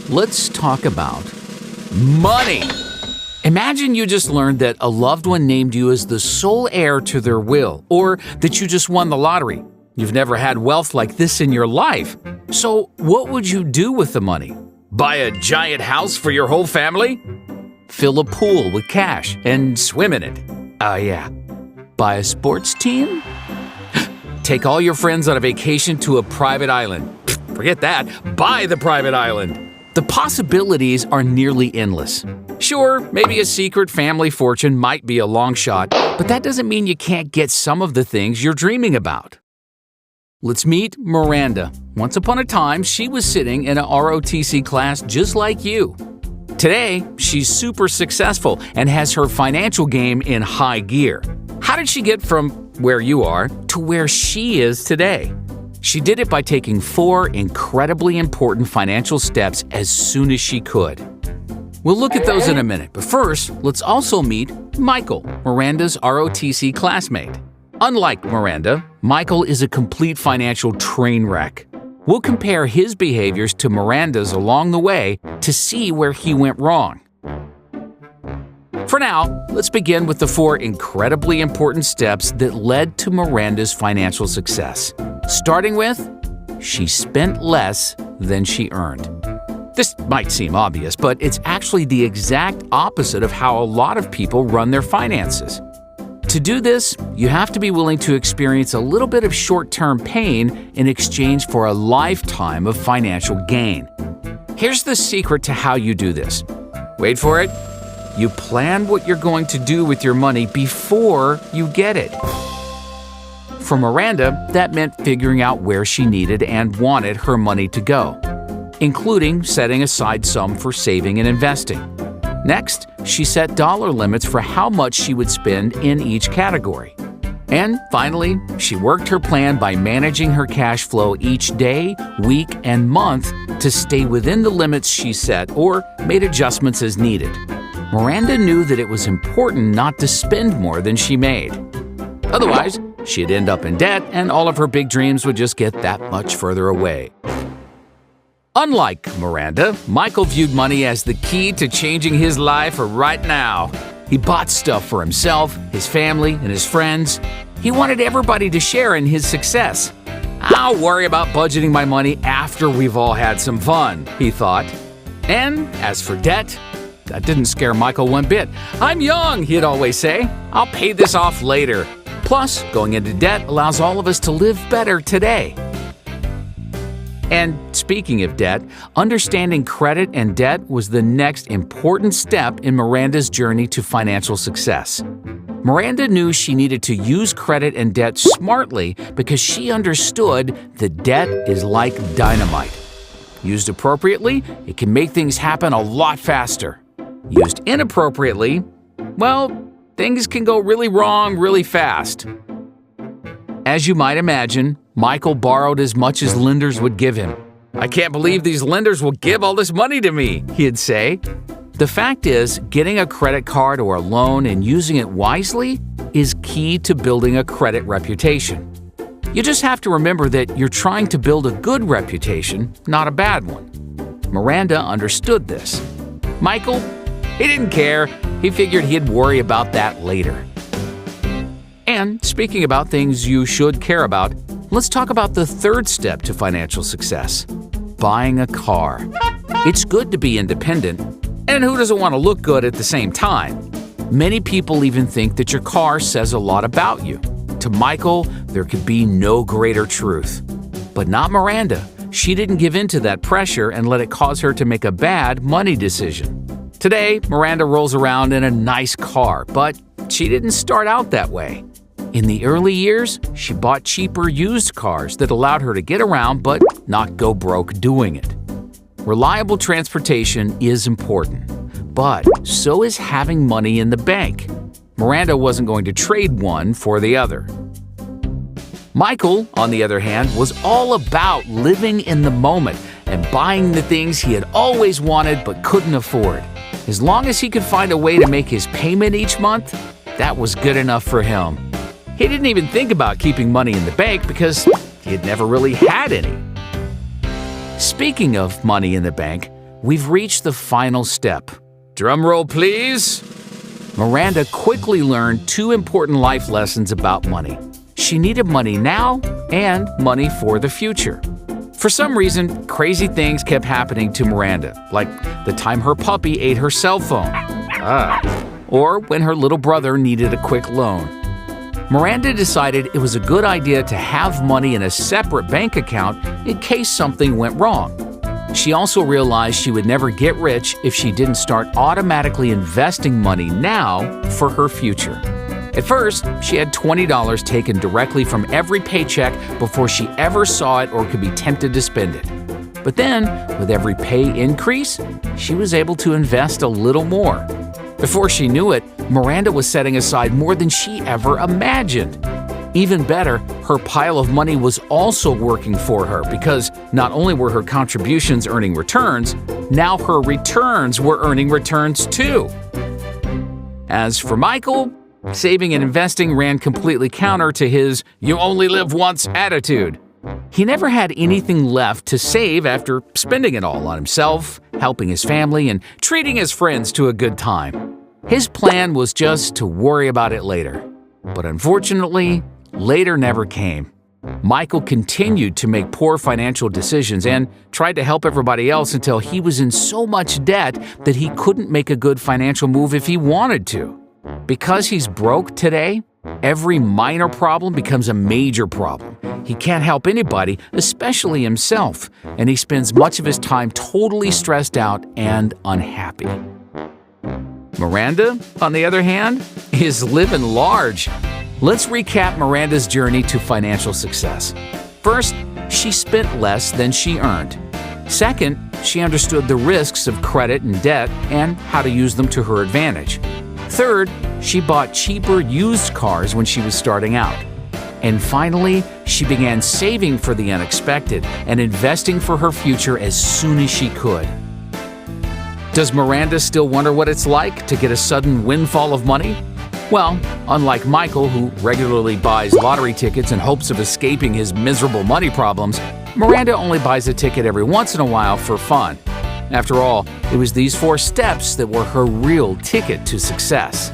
let's talk about money. Imagine you just learned that a loved one named you as the sole heir to their will, or that you just won the lottery. You've never had wealth like this in your life. So what would you do with the money? Buy a giant house for your whole family? Fill a pool with cash and swim in it? Yeah. Buy a sports team? Take all your friends on a vacation to a private island? Forget that. Buy the private island. The possibilities are nearly endless. Sure, maybe a secret family fortune might be a long shot, but that doesn't mean you can't get some of the things you're dreaming about. Let's meet Miranda. Once upon a time, she was sitting in a ROTC class just like you. Today, she's super successful and has her financial game in high gear. How did she get from where you are to where she is today? She did it by taking 4 incredibly important financial steps as soon as she could. We'll look at those in a minute, but first, let's also meet Michael, Miranda's ROTC classmate. Unlike Miranda, Michael is a complete financial train wreck. We'll compare his behaviors to Miranda's along the way to see where he went wrong. For now, let's begin with the 4 incredibly important steps that led to Miranda's financial success. Starting with, she spent less than she earned. This might seem obvious, but it's actually the exact opposite of how a lot of people run their finances. To do this, you have to be willing to experience a little bit of short-term pain in exchange for a lifetime of financial gain. Here's the secret to how you do this. Wait for it. You plan what you're going to do with your money before you get it. For Miranda, that meant figuring out where she needed and wanted her money to go, including setting aside some for saving and investing. Next, she set dollar limits for how much she would spend in each category. And finally, she worked her plan by managing her cash flow each day, week, and month to stay within the limits she set or made adjustments as needed. Miranda knew that it was important not to spend more than she made. Otherwise, she'd end up in debt and all of her big dreams would just get that much further away. Unlike Miranda, Michael viewed money as the key to changing his life right now. He bought stuff for himself, his family, and his friends. He wanted everybody to share in his success. I'll worry about budgeting my money after we've all had some fun, he thought. And as for debt, that didn't scare Michael one bit. I'm young, he'd always say. I'll pay this off later. Plus, going into debt allows all of us to live better today. And speaking of debt, understanding credit and debt was the next important step in Miranda's journey to financial success. Miranda knew she needed to use credit and debt smartly because she understood that debt is like dynamite. Used appropriately, it can make things happen a lot faster. Used inappropriately, well, things can go really wrong really fast. As you might imagine, Michael borrowed as much as lenders would give him. I can't believe these lenders will give all this money to me, he'd say. The fact is, getting a credit card or a loan and using it wisely is key to building a credit reputation. You just have to remember that you're trying to build a good reputation, not a bad one. Miranda understood this. Michael, he didn't care. He figured he'd worry about that later. And speaking about things you should care about, let's talk about the 3rd step to financial success: buying a car. It's good to be independent, and who doesn't want to look good at the same time? Many people even think that your car says a lot about you. To Michael, there could be no greater truth. But not Miranda. She didn't give in to that pressure and let it cause her to make a bad money decision. Today, Miranda rolls around in a nice car, but she didn't start out that way. In the early years, she bought cheaper used cars that allowed her to get around but not go broke doing it. Reliable transportation is important, but so is having money in the bank. Miranda wasn't going to trade one for the other. Michael, on the other hand, was all about living in the moment and buying the things he had always wanted but couldn't afford. As long as he could find a way to make his payment each month, that was good enough for him. He didn't even think about keeping money in the bank because he had never really had any. Speaking of money in the bank, we've reached the final step. Drum roll, please. Miranda quickly learned 2 important life lessons about money. She needed money now and money for the future. For some reason, crazy things kept happening to Miranda, like the time her puppy ate her cell phone, or when her little brother needed a quick loan. Miranda decided it was a good idea to have money in a separate bank account in case something went wrong. She also realized she would never get rich if she didn't start automatically investing money now for her future. At first, she had $20 taken directly from every paycheck before she ever saw it or could be tempted to spend it. But then, with every pay increase, she was able to invest a little more. Before she knew it, Miranda was setting aside more than she ever imagined. Even better, her pile of money was also working for her because not only were her contributions earning returns, now her returns were earning returns too. As for Michael, saving and investing ran completely counter to his "you only live once" attitude. He never had anything left to save after spending it all on himself, helping his family, and treating his friends to a good time. His plan was just to worry about it later. But unfortunately, later never came. Michael continued to make poor financial decisions and tried to help everybody else until he was in so much debt that he couldn't make a good financial move if he wanted to. Because he's broke today, every minor problem becomes a major problem. He can't help anybody, especially himself, and he spends much of his time totally stressed out and unhappy. Miranda, on the other hand, is living large. Let's recap Miranda's journey to financial success. First, she spent less than she earned. Second, she understood the risks of credit and debt and how to use them to her advantage. Third, she bought cheaper used cars when she was starting out. And finally, she began saving for the unexpected and investing for her future as soon as she could. Does Miranda still wonder what it's like to get a sudden windfall of money? Well, unlike Michael, who regularly buys lottery tickets in hopes of escaping his miserable money problems, Miranda only buys a ticket every once in a while for fun. After all, it was these 4 steps that were her real ticket to success.